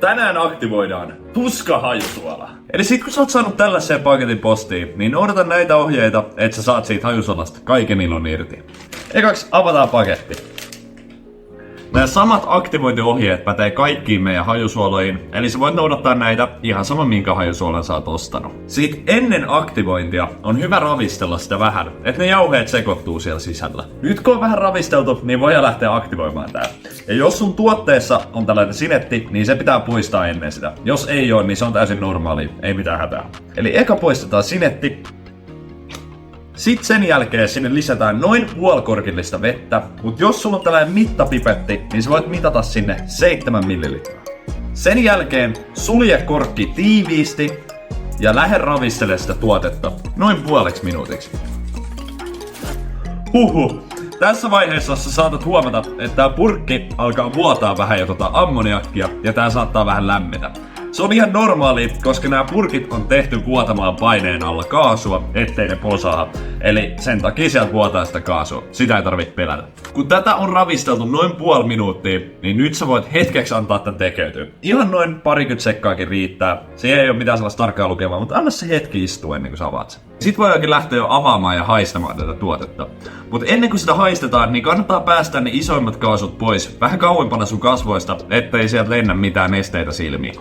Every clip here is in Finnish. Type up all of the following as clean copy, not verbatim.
Tänään aktivoidaan tuskahajusuola. Eli sit kun sä oot saanut tällaisen paketin postiin, niin noudata näitä ohjeita, että sä saat siitä hajusuolasta kaiken ilon irti. Ekaksi avataan paketti. Nämä samat aktivointiohjeet pätee kaikkiin meidän hajusuoloihin, eli sä voit noudattaa näitä ihan sama minkä hajusuolan sä oot ostanut. Siitä ennen aktivointia on hyvä ravistella sitä vähän, että ne jauheet sekoittuu siellä sisällä. Nyt kun on vähän ravisteltu, niin voidaan lähteä aktivoimaan tää. Ja jos sun tuotteessa on tällainen sinetti, niin se pitää poistaa ennen sitä. Jos ei ole, niin se on täysin normaali, ei mitään hätää. Eli eka poistetaan sinetti. Sitten sen jälkeen sinne lisätään noin puolikorkillista vettä, mutta jos sulla on tällainen mittapipetti, niin sä voit mitata sinne 7 millilitraa. Sen jälkeen sulje korkki tiiviisti ja lähde ravistelemaan sitä tuotetta noin puoleksi minuutiksi. Tässä vaiheessa sä saatat huomata, että tää purkki alkaa vuotaa vähän jo ammoniakkia ja tää saattaa vähän lämmetä. Se on ihan normaali, koska nämä purkit on tehty vuotamaan paineen alla kaasua, ettei ne posaa. Eli sen takia sieltä vuotaa sitä kaasua. Sitä ei tarvitse pelätä. Kun tätä on ravisteltu noin puoli minuuttia, niin nyt sä voit hetkeksi antaa tän tekeytyä. Ihan noin parikymmentä sekkaakin riittää. Se ei ole mitään sellaista tarkkaa lukemaa, mutta anna se hetki istua ennen kuin sä avaat sen. Sitten voidaankin lähteä jo avaamaan ja haistamaan tätä tuotetta. Mutta ennen kuin sitä haistetaan, niin kannattaa päästää ne isoimmat kaasut pois vähän kauempana sun kasvoista, ettei sieltä lennä mitään nesteitä silmiin.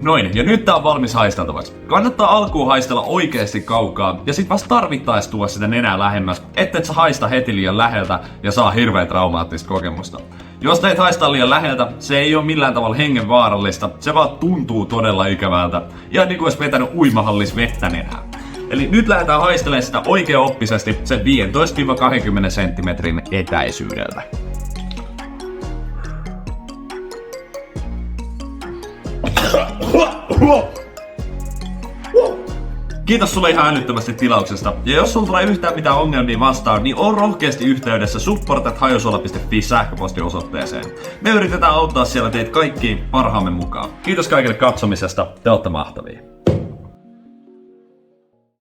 Noin, ja nyt tää on valmis haisteltavaksi. Kannattaa alkuun haistella oikeesti kaukaa, ja sit vasta tarvittais tuoda sitä nenää lähemmäs, ettei sä haista heti liian läheltä ja saa hirveän traumaattista kokemusta. Jos teit haistaa liian läheltä, se ei ole millään tavalla hengenvaarallista, se vaan tuntuu todella ikävältä. Ihan niinku ois vetänyt uimahallis vettä nenää. Eli nyt lähdetään haistelemaan sitä oikeaoppisesti sen 15-20 senttimetrin etäisyydeltä. Kiitos sulle ihan älyttömästi tilauksesta. Ja jos sulla tulee yhtään mitään ongelmia vastaan, niin on rohkeasti yhteydessä support@hajusuola.fi sähköpostiosoitteeseen. Me yritetään auttaa siellä teitä kaikki parhaamme mukaan. Kiitos kaikille katsomisesta, te olette mahtavia.